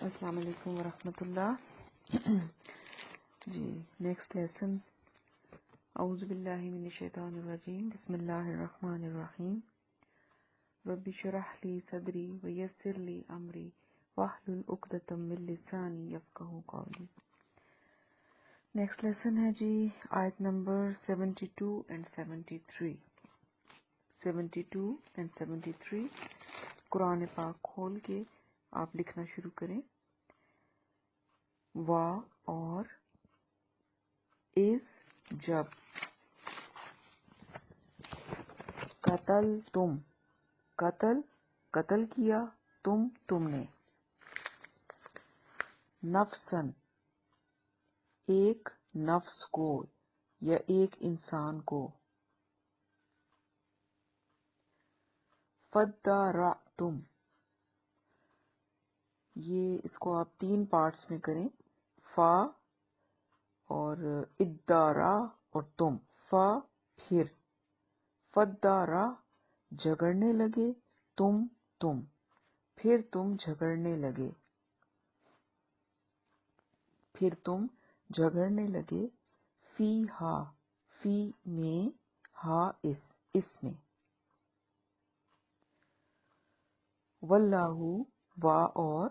السلام علیکم ورحمۃ اللہ. جی نیکسٹ لیسن. اعوذ باللہ من الشیطان الرجیم. بسم اللہ الرحمن الرحیم. رب اشرح لی صدری ویسر لی امری واحلل عقدۃ من لسانی یفقہوا قولی. نیکسٹ لیسن ہے جی آیت نمبر 72 اینڈ 73. 72 اینڈ 73 قرآن پاک کھول کے آپ لکھنا شروع کریں. وا اور از جب. قتل تم، قتل کیا تم نے. نفسن ایک نفس کو یا ایک انسان کو. فدارعتم یہ اس کو آپ 3 پارٹس میں کریں. فا اور ادارا اور تم. فا پھر. فدارا جھگڑنے لگے تم پھر تم جھگڑنے لگے. فی ہا فی میں، ہا اس میں. واللہ وا اور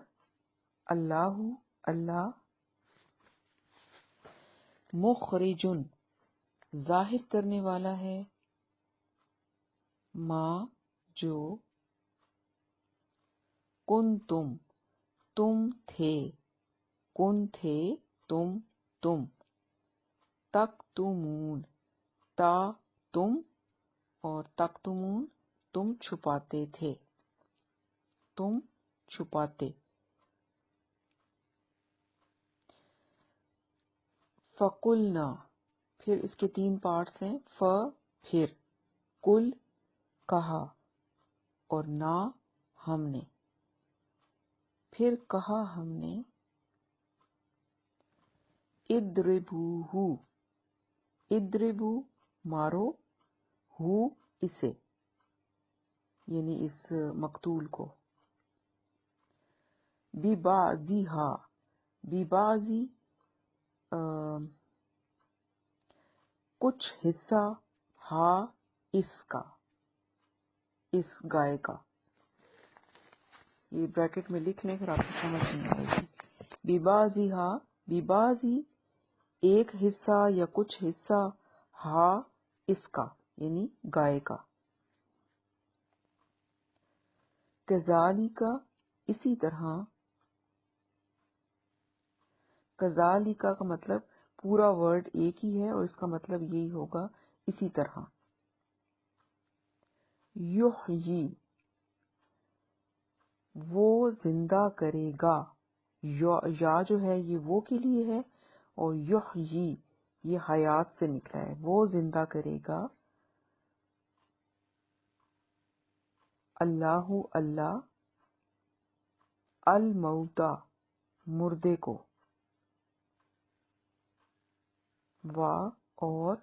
اللہ مخرجن ظاہر کرنے والا ہے. ما جو کنتم تم تھے تم تکتمون تا تم اور تکتمون تم چھپاتے تھے. فقلنا پھر اس کے 3 پارٹس ہیں. پھر، کل کہا اور نا ہم نے. پھر کہا ہم نے اضربو مارو، ہو اسے یعنی اس مقتول کو. ببعضی کچھ حصہ، ہا اس گائے کا. یہ بریکٹ میں لکھ لیں پھر آپ کو سمجھ نہیں آئے گی. ببعضی ایک حصہ یا کچھ حصہ، ہا اس کا یعنی گائے کا. کذالک اسی طرح. کذالک کا مطلب پورا ورڈ ایک ہی ہے اور اس کا مطلب یہی ہوگا اسی طرح. یحیی وہ زندہ کرے گا. یا جو ہے یہ وہ کے لیے ہے اور یحیی یہ حیات سے نکلا ہے. وہ زندہ کرے گا اللہ الموتى مردے کو. وا اور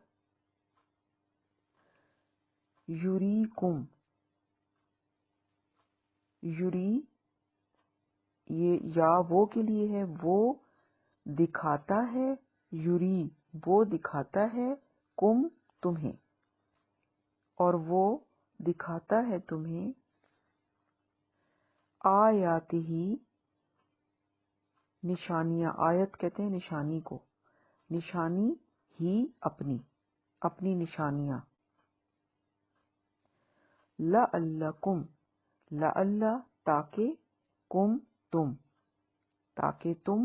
یریکم یہ یا وہ کے لیے ہے. وہ دکھاتا ہے، یری وہ دکھاتا ہے، کم تمہیں اور وہ دکھاتا ہے تمہیں. آیاتہ نشانیاں. آیت کہتے ہیں نشانی کو. نشانی ہی اپنی نشانیاں. لعلکم لعل تاکہ تم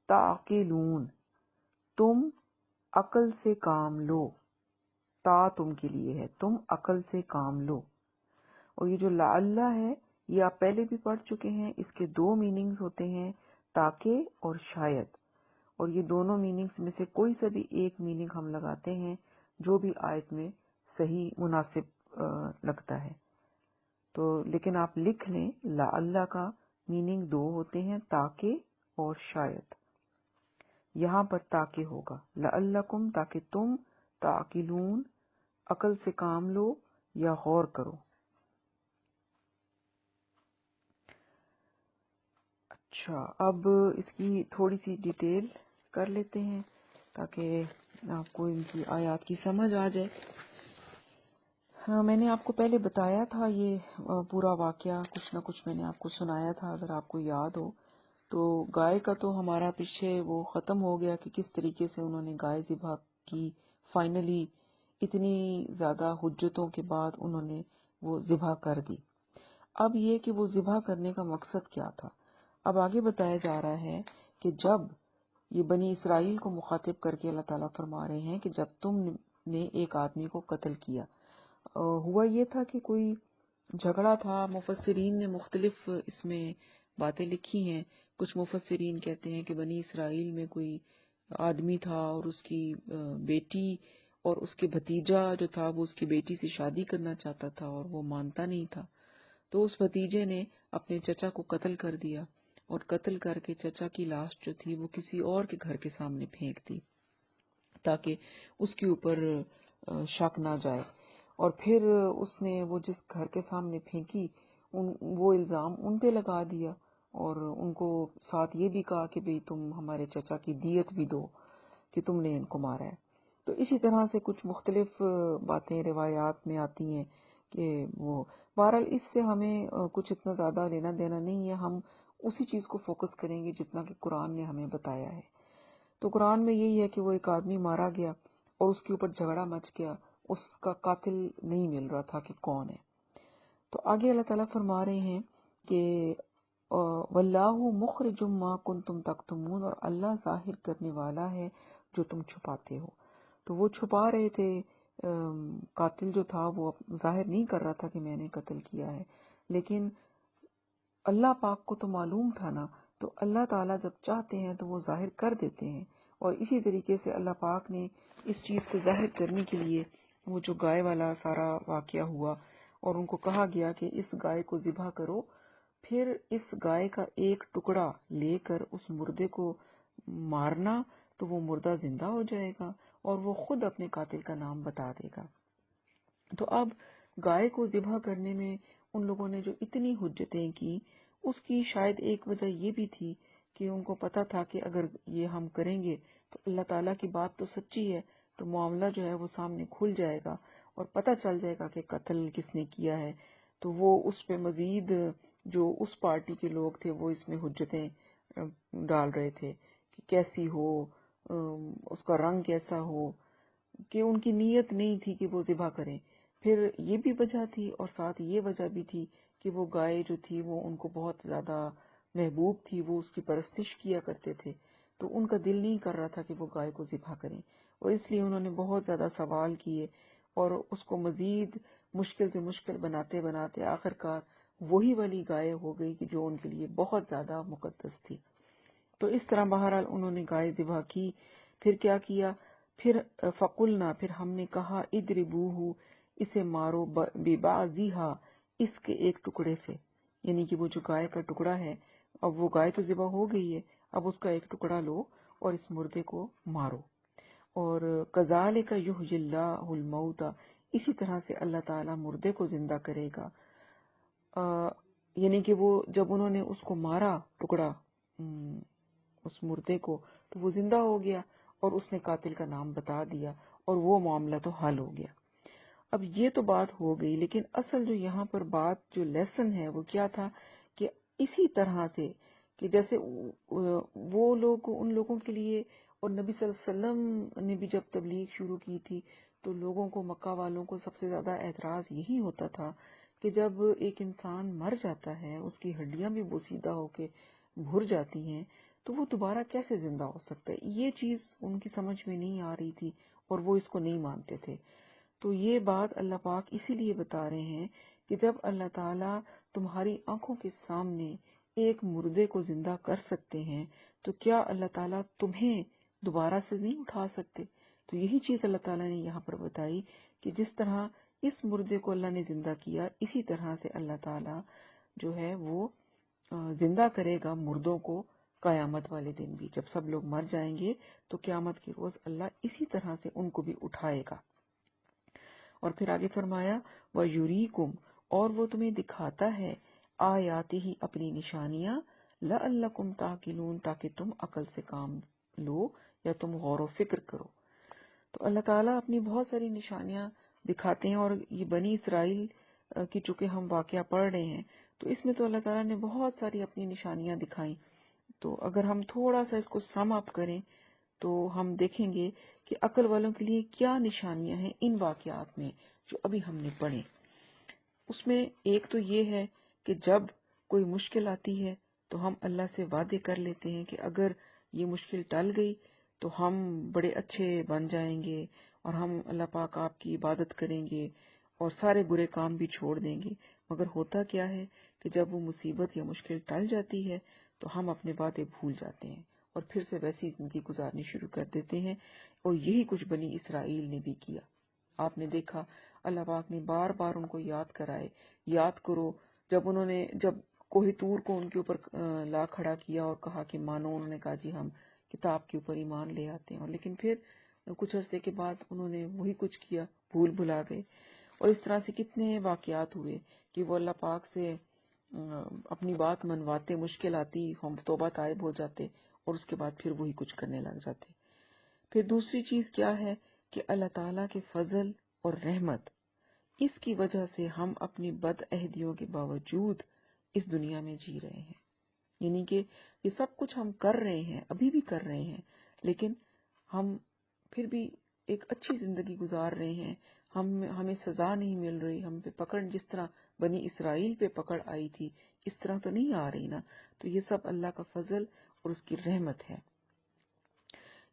تعقلون تم عقل سے کام لو. تا تم کے لیے ہے، تم عقل سے کام لو. اور یہ جو لعل ہے یہ آپ پہلے بھی پڑھ چکے ہیں. اس کے 2 میننگز ہوتے ہیں، تاکہ اور شاید. اور یہ دونوں میننگز میں سے کوئی سا بھی ایک میننگ ہم لگاتے ہیں جو بھی آیت میں صحیح مناسب لگتا ہے. تو لیکن آپ لکھ لیں لعل کا میننگ 2 ہوتے ہیں، تاکہ اور شاید. یہاں پر تاکہ ہوگا. لعلکم تاکہ تم، تعقلون عقل سے کام لو یا غور کرو. اچھا، اب اس کی تھوڑی سی ڈیٹیل کر لیتے ہیں تاکہ آپ کو ان کی آیات کی سمجھ آ جائے۔ ہاں، میں نے آپ کو پہلے بتایا تھا یہ پورا واقعہ، کچھ نہ کچھ میں نے آپ کو سنایا تھا، اگر آپ کو یاد ہو تو۔ گائے کا تو ہمارا پیچھے وہ ختم ہو گیا کہ کس طریقے سے انہوں نے گائے ذبح کی، فائنلی اتنی زیادہ حجتوں کے بعد انہوں نے وہ ذبح کر دی۔ اب یہ کہ وہ ذبح کرنے کا مقصد کیا تھا، اب آگے بتایا جا رہا ہے کہ جب یہ بنی اسرائیل کو مخاطب کر کے اللہ تعالیٰ فرما رہے ہیں کہ جب تم نے ایک آدمی کو قتل کیا، ہوا یہ تھا کہ کوئی جھگڑا تھا۔ مفسرین نے مختلف اس میں باتیں لکھی ہیں۔ کچھ مفسرین کہتے ہیں کہ بنی اسرائیل میں کوئی آدمی تھا اور اس کی بیٹی اور اس کے بھتیجا جو تھا وہ اس کی بیٹی سے شادی کرنا چاہتا تھا اور وہ مانتا نہیں تھا، تو اس بھتیجے نے اپنے چچا کو قتل کر دیا اور قتل کر کے چچا کی لاش جو تھی وہ کسی اور کے گھر کے سامنے پھینک دی تاکہ اس کے اوپر شک نہ جائے، اور پھر اس نے وہ جس گھر کے سامنے پھینکی وہ الزام ان پہ لگا دیا اور ان کو ساتھ یہ بھی کہا کہ بھئی تم ہمارے چچا کی دیت بھی دو کہ تم نے ان کو مارا ہے۔ تو اسی طرح سے کچھ مختلف باتیں روایات میں آتی ہیں کہ وہ، بہرحال اس سے ہمیں کچھ اتنا زیادہ لینا دینا نہیں ہے، ہم اسی چیز کو فوکس کریں گے جتنا کہ قرآن نے ہمیں بتایا ہے۔ تو قرآن میں یہی ہے کہ وہ ایک آدمی مارا گیا اور اس کے اوپر جھگڑا مچ گیا، اس کا قاتل نہیں مل رہا تھا کہ کون ہے۔ تو آگے اللہ تعالیٰ فرما رہے ہیں کہ واللہ مخرج ما کنتم تکتمون، اور اللہ ظاہر کرنے والا ہے جو تم چھپاتے ہو۔ تو وہ چھپا رہے تھے، قاتل جو تھا وہ ظاہر نہیں کر رہا تھا کہ میں نے قتل کیا ہے، لیکن اللہ پاک کو تو معلوم تھا نا، تو اللہ تعالیٰ جب چاہتے ہیں تو وہ ظاہر کر دیتے ہیں۔ اور اسی طریقے سے اللہ پاک نے اس چیز کو ظاہر کرنے کے لیے وہ جو گائے والا سارا واقعہ ہوا اور ان کو کہا گیا کہ اس گائے کو ذبح کرو، پھر اس گائے کا ایک ٹکڑا لے کر اس مردے کو مارنا تو وہ مردہ زندہ ہو جائے گا اور وہ خود اپنے قاتل کا نام بتا دے گا۔ تو اب گائے کو ذبح کرنے میں ان لوگوں نے جو اتنی حجتیں کی، اس کی شاید ایک وجہ یہ بھی تھی کہ ان کو پتا تھا کہ اگر یہ ہم کریں گے تو اللہ تعالیٰ کی بات تو سچی ہے، تو معاملہ جو ہے وہ سامنے کھل جائے گا اور پتہ چل جائے گا کہ قتل کس نے کیا ہے۔ تو وہ اس پہ مزید جو اس پارٹی کے لوگ تھے وہ اس میں حجتیں ڈال رہے تھے کہ کیسی ہو، اس کا رنگ کیسا ہو، کہ ان کی نیت نہیں تھی کہ وہ ذبح کریں۔ پھر یہ بھی وجہ تھی اور ساتھ یہ وجہ بھی تھی کہ وہ گائے جو تھی وہ ان کو بہت زیادہ محبوب تھی، وہ اس کی پرستش کیا کرتے تھے، تو ان کا دل نہیں کر رہا تھا کہ وہ گائے کو ذبح کریں، اور اس لیے انہوں نے بہت زیادہ سوال کیے اور اس کو مزید مشکل سے مشکل بناتے بناتے آخرکار وہی والی گائے ہو گئی کہ جو ان کے لیے بہت زیادہ مقدس تھی۔ تو اس طرح بہرحال انہوں نے گائے ذبح کی۔ پھر کیا کیا؟ پھر فقلنا، پھر ہم نے کہا اضربوہ، اسے مارو، ببعضھا، اس کے ایک ٹکڑے سے، یعنی کہ وہ جو گائے کا ٹکڑا ہے، اب وہ گائے تو ذبح ہو گئی ہے، اب اس کا ایک ٹکڑا لو اور اس مردے کو مارو۔ اور کذالک یحیی اللہ الموتى، اسی طرح سے اللہ تعالیٰ مردے کو زندہ کرے گا۔ یعنی کہ وہ جب انہوں نے اس کو مارا ٹکڑا اس مردے کو، تو وہ زندہ ہو گیا اور اس نے قاتل کا نام بتا دیا اور وہ معاملہ تو حل ہو گیا۔ اب یہ تو بات ہو گئی، لیکن اصل جو یہاں پر بات جو لیسن ہے وہ کیا تھا کہ اسی طرح سے کہ جیسے وہ لوگ ان لوگوں کے لیے، اور نبی صلی اللہ علیہ وسلم نے بھی جب تبلیغ شروع کی تھی تو لوگوں کو، مکہ والوں کو سب سے زیادہ اعتراض یہی ہوتا تھا کہ جب ایک انسان مر جاتا ہے، اس کی ہڈیاں بھی بوسیدہ ہو کے بھر جاتی ہیں، تو وہ دوبارہ کیسے زندہ ہو سکتا ہے؟ یہ چیز ان کی سمجھ میں نہیں آ رہی تھی اور وہ اس کو نہیں مانتے تھے۔ تو یہ بات اللہ پاک اسی لیے بتا رہے ہیں کہ جب اللہ تعالیٰ تمہاری آنکھوں کے سامنے ایک مردے کو زندہ کر سکتے ہیں تو کیا اللہ تعالیٰ تمہیں دوبارہ سے نہیں اٹھا سکتے؟ تو یہی چیز اللہ تعالیٰ نے یہاں پر بتائی کہ جس طرح اس مردے کو اللہ نے زندہ کیا، اسی طرح سے اللہ تعالیٰ جو ہے وہ زندہ کرے گا مردوں کو قیامت والے دن بھی۔ جب سب لوگ مر جائیں گے تو قیامت کے روز اللہ اسی طرح سے ان کو بھی اٹھائے گا۔ اور پھر آگے فرمایا وَيُرِيكُمْ، اور وہ تمہیں دکھاتا ہے آیاتہ، اپنی نشانیاں، لعلکم تعقلون، تاکہ تم عقل سے کام لو یا تم غور و فکر کرو۔ تو اللہ تعالیٰ اپنی بہت ساری نشانیاں دکھاتے ہیں، اور یہ بنی اسرائیل کی چونکہ ہم واقعہ پڑھ رہے ہیں تو اس میں تو اللہ تعالیٰ نے بہت ساری اپنی نشانیاں دکھائیں۔ تو اگر ہم تھوڑا سا اس کو سم اپ کریں تو ہم دیکھیں گے کہ عقل والوں کے لیے کیا نشانیاں ہیں ان واقعات میں جو ابھی ہم نے پڑھے۔ اس میں ایک تو یہ ہے کہ جب کوئی مشکل آتی ہے تو ہم اللہ سے وعدے کر لیتے ہیں کہ اگر یہ مشکل ٹل گئی تو ہم بڑے اچھے بن جائیں گے اور ہم اللہ پاک آپ کی عبادت کریں گے اور سارے برے کام بھی چھوڑ دیں گے۔ مگر ہوتا کیا ہے کہ جب وہ مصیبت یا مشکل ٹل جاتی ہے تو ہم اپنے وعدے بھول جاتے ہیں اور پھر سے ویسی زندگی گزارنی شروع کر دیتے ہیں، اور یہی کچھ بنی اسرائیل نے بھی کیا۔ آپ نے دیکھا اللہ پاک نے بار بار ان کو یاد کرائے، یاد کرو جب کوہ طور کو ان کے اوپر لا کھڑا کیا اور کہا کہ مانو، انہوں نے کہا جی ہم کتاب کے اوپر ایمان لے آتے ہیں، اور لیکن پھر کچھ عرصے کے بعد انہوں نے وہی کچھ کیا، بھول بھلا گئے۔ اور اس طرح سے کتنے واقعات ہوئے کہ وہ اللہ پاک سے اپنی بات منواتے، مشکل آتی، ہم توبہ طائب ہو جاتے اور اس کے بعد پھر وہی کچھ کرنے لگ جاتے۔ پھر دوسری چیز کیا ہے کہ اللہ تعالیٰ کے فضل اور رحمت، اس کی وجہ سے ہم اپنی بد عہدیوں کے باوجود اس دنیا میں جی رہے ہیں۔ یعنی کہ یہ سب کچھ ہم کر رہے ہیں، ابھی بھی کر رہے ہیں، لیکن ہم پھر بھی ایک اچھی زندگی گزار رہے ہیں، ہمیں سزا نہیں مل رہی، ہم پہ پکڑ جس طرح بنی اسرائیل پہ پکڑ آئی تھی اس طرح تو نہیں آ رہی نا۔ تو یہ سب اللہ کا فضل اور اس کی رحمت ہے۔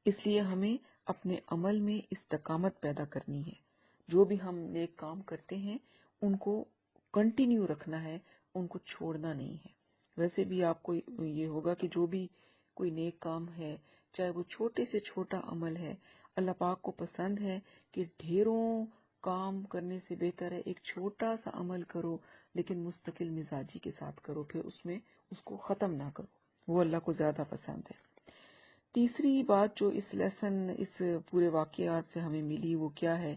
اس لیے ہمیں اپنے عمل میں استقامت پیدا کرنی ہے، جو بھی ہم نیک کام کرتے ہیں ان کو کنٹینیو رکھنا ہے، ان کو چھوڑنا نہیں ہے۔ ویسے بھی آپ کو یہ ہوگا کہ جو بھی کوئی نیک کام ہے، چاہے وہ چھوٹے سے چھوٹا عمل ہے، اللہ پاک کو پسند ہے کہ ڈھیروں کام کرنے سے بہتر ہے ایک چھوٹا سا عمل کرو لیکن مستقل مزاجی کے ساتھ کرو، پھر اس میں اس کو ختم نہ کرو، وہ اللہ کو زیادہ پسند ہے۔ تیسری بات جو اس پورے واقعات سے ہمیں ملی وہ کیا ہے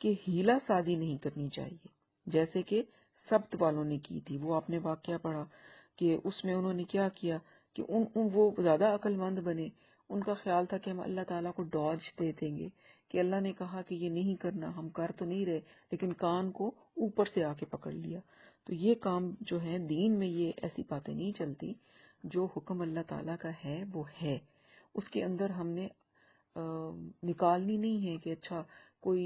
کہ ہیلا سازی نہیں کرنی چاہیے، جیسے کہ سبت والوں نے کی تھی۔ وہ آپ نے واقعہ پڑھا کہ اس میں انہوں نے کیا کیا کہ وہ زیادہ عقل مند بنے، ان کا خیال تھا کہ ہم اللہ تعالیٰ کو ڈاج دے دیں گے کہ اللہ نے کہا کہ یہ نہیں کرنا، ہم کر تو نہیں رہے لیکن کان کو اوپر سے آ کے پکڑ لیا۔ تو یہ کام جو ہے دین میں یہ ایسی باتیں نہیں چلتی، جو حکم اللہ تعالیٰ کا ہے وہ ہے، اس کے اندر ہم نے نکالنی نہیں ہے کہ اچھا کوئی،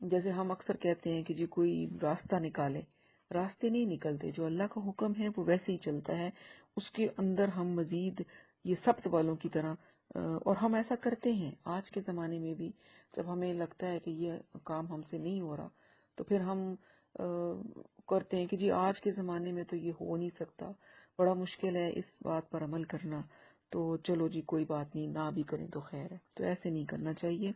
جیسے ہم اکثر کہتے ہیں کہ جی کوئی راستہ نکالے، راستے نہیں نکلتے، جو اللہ کا حکم ہے وہ ویسے ہی چلتا ہے، اس کے اندر ہم مزید یہ سبت والوں کی طرح اور ہم ایسا کرتے ہیں آج کے زمانے میں بھی، جب ہمیں لگتا ہے کہ یہ کام ہم سے نہیں ہو رہا تو پھر ہم کرتے ہیں کہ جی آج کے زمانے میں تو یہ ہو نہیں سکتا، بڑا مشکل ہے اس بات پر عمل کرنا، تو چلو جی کوئی بات نہیں، نہ بھی کریں تو خیر ہے۔ تو ایسے نہیں کرنا چاہیے۔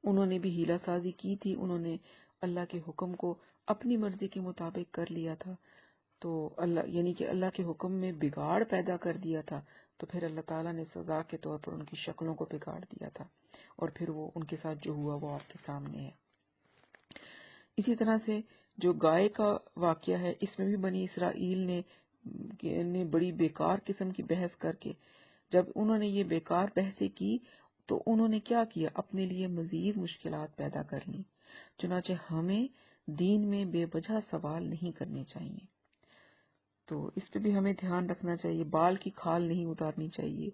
انہوں نے بھی ہیلا سازی کی تھی، انہوں نے اللہ کے حکم کو اپنی مرضی کے مطابق کر لیا تھا، تو یعنی کہ اللہ کے حکم میں بگاڑ پیدا کر دیا تھا، تو پھر اللہ تعالیٰ نے سزا کے طور پر ان کی شکلوں کو بگاڑ دیا تھا، اور پھر وہ ان کے ساتھ جو ہوا وہ آپ کے سامنے ہے۔ اسی طرح سے جو گائے کا واقعہ ہے، اس میں بھی بنی اسرائیل نے بڑی بیکار قسم کی بحث کر کے، جب انہوں نے یہ بیکار بحثیں کی تو انہوں نے کیا کیا، اپنے لیے مزید مشکلات پیدا کر لیں۔ چنانچہ ہمیں دین میں بے وجہ سوال نہیں کرنے چاہیے، تو اس پہ بھی ہمیں دھیان رکھنا چاہیے، بال کی کھال نہیں اتارنی چاہیے،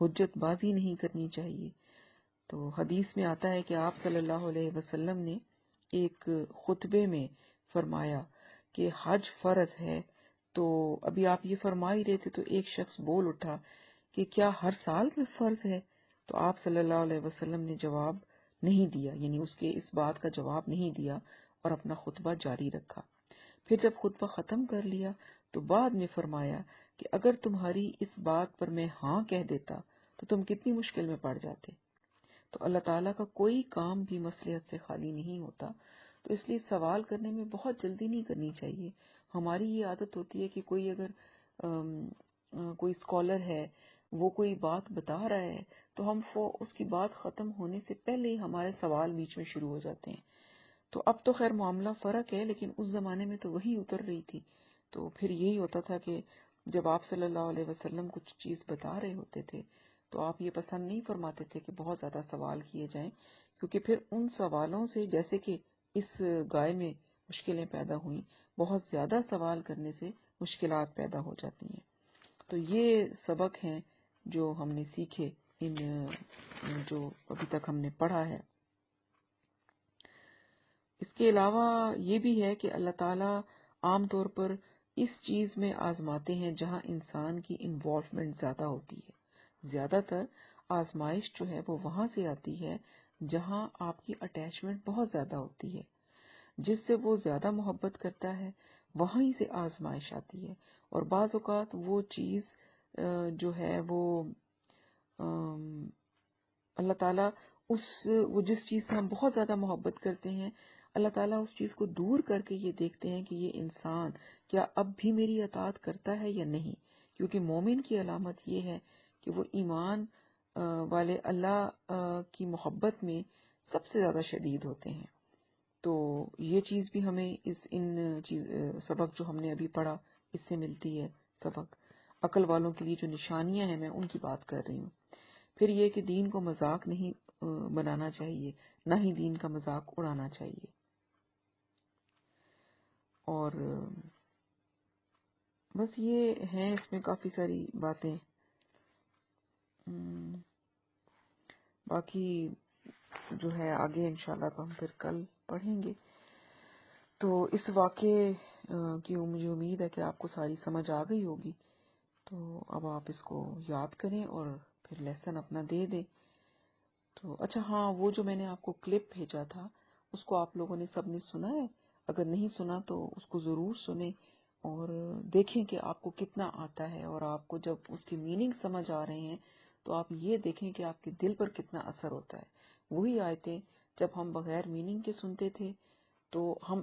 حجت بازی نہیں کرنی چاہیے۔ تو حدیث میں آتا ہے کہ آپ صلی اللہ علیہ وسلم نے ایک خطبے میں فرمایا کہ حج فرض ہے، تو ابھی آپ یہ فرما ہی رہے تھے تو ایک شخص بول اٹھا کہ کیا ہر سال میں فرض ہے؟ تو آپ صلی اللہ علیہ وسلم نے جواب نہیں دیا، یعنی اس کے اس بات کا جواب نہیں دیا اور اپنا خطبہ جاری رکھا۔ پھر جب خطبہ ختم کر لیا تو بعد میں فرمایا کہ اگر تمہاری اس بات پر میں ہاں کہہ دیتا تو تم کتنی مشکل میں پڑ جاتے۔ تو اللہ تعالیٰ کا کوئی کام بھی مصلحت سے خالی نہیں ہوتا، تو اس لیے سوال کرنے میں بہت جلدی نہیں کرنی چاہیے۔ ہماری یہ عادت ہوتی ہے کہ کوئی اگر کوئی اسکالر ہے، وہ کوئی بات بتا رہا ہے تو ہم اس کی بات ختم ہونے سے پہلے ہی ہمارے سوال بیچ میں شروع ہو جاتے ہیں۔ تو اب تو خیر معاملہ فرق ہے، لیکن اس زمانے میں تو وہی اتر رہی تھی، تو پھر یہی ہوتا تھا کہ جب آپ صلی اللہ علیہ وسلم کچھ چیز بتا رہے ہوتے تھے تو آپ یہ پسند نہیں فرماتے تھے کہ بہت زیادہ سوال کیے جائیں، کیونکہ پھر ان سوالوں سے، جیسے کہ اس گائے میں مشکلیں پیدا ہوئیں، بہت زیادہ سوال کرنے سے مشکلات پیدا ہو جاتی ہیں۔ تو یہ سبق ہیں جو ہم نے سیکھے ان جو ابھی تک ہم نے پڑھا ہے۔ اس کے علاوہ یہ بھی ہے کہ اللہ تعالیٰ عام طور پر اس چیز میں آزماتے ہیں جہاں انسان کی انوالومنٹ زیادہ ہوتی ہے۔ زیادہ تر آزمائش جو ہے وہ وہاں سے آتی ہے جہاں آپ کی اٹیچمنٹ بہت زیادہ ہوتی ہے۔ جس سے وہ زیادہ محبت کرتا ہے وہیں سے آزمائش آتی ہے، اور بعض اوقات وہ چیز جو ہے وہ اللہ تعالیٰ وہ جس چیز سے ہم بہت زیادہ محبت کرتے ہیں، اللہ تعالیٰ اس چیز کو دور کر کے یہ دیکھتے ہیں کہ یہ انسان کیا اب بھی میری اطاعت کرتا ہے یا نہیں، کیونکہ مومن کی علامت یہ ہے کہ وہ ایمان والے اللہ کی محبت میں سب سے زیادہ شدید ہوتے ہیں۔ تو یہ چیز بھی ہمیں سبق جو ہم نے ابھی پڑھا اس سے ملتی ہے سبق۔ عقل والوں کے لیے جو نشانیاں ہیں میں ان کی بات کر رہی ہوں۔ پھر یہ کہ دین کو مذاق نہیں بنانا چاہیے، نہ ہی دین کا مذاق اڑانا چاہیے۔ اور بس یہ ہیں اس میں کافی ساری باتیں، باقی جو ہے آگے انشاءاللہ تو ہم پھر کل پڑھیں گے۔ تو اس واقعے کی مجھے امید ہے کہ آپ کو ساری سمجھ آ گئی ہوگی، تو اب آپ اس کو یاد کریں اور پھر لیسن اپنا دے دیں۔ تو اچھا ہاں، وہ جو میں نے آپ کو کلپ بھیجا تھا اس کو آپ لوگوں نے سب نے سنا ہے؟ اگر نہیں سنا تو اس کو ضرور سنیں اور دیکھیں کہ آپ کو کتنا آتا ہے، اور آپ کو جب اس کی میننگ سمجھ آ رہے ہیں تو آپ یہ دیکھیں کہ آپ کے دل پر کتنا اثر ہوتا ہے۔ وہی آیتیں جب ہم بغیر میننگ کے سنتے تھے تو ہم